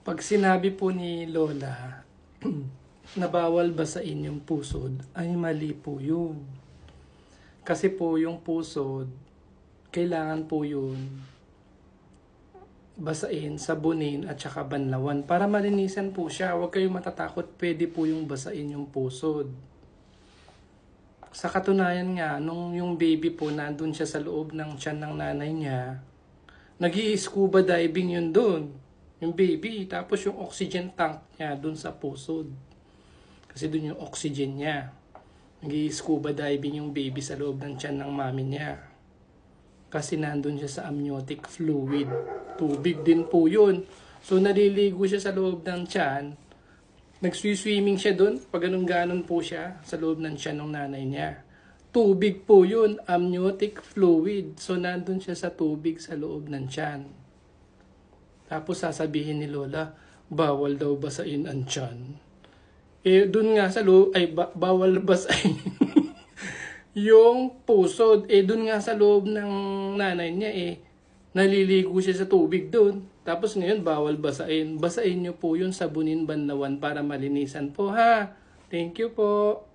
Pag sinabi po ni Lola na bawal basain yung pusod, ay mali po yun. Kasi po yung pusod, kailangan po yun basain, sabunin at saka banlawan para malinisan po siya. Huwag kayong matatakot, pwede po yung basain yung pusod. Sa katunayan nga, nung yung baby po nandun siya sa loob ng tiyan ng nanay niya, nag-i-scuba diving yun dun, yung baby. Tapos yung oxygen tank niya dun sa pusod. Kasi dun yung oxygen niya. Nag-i-scuba diving yung baby sa loob ng tiyan ng mami niya. Kasi nandun siya sa amniotic fluid. Tubig din po yun. So naliligo siya sa loob ng tiyan. Nag-swimming siya dun. Pag ganun-ganon po siya sa loob ng tiyan ng nanay niya. Tubig po yun. Amniotic fluid. So nandun siya sa tubig sa loob ng tiyan. Tapos sasabihin ni Lola, bawal daw basain ang tiyan. Eh, dun nga sa loob, ay bawal basain yung pusod. Eh, dun nga sa loob ng nanay niya, naliligo siya sa tubig dun. Tapos ngayon, bawal basain. Basain nyo po yun, sabunin, banlawan para malinisan po, ha? Thank you po.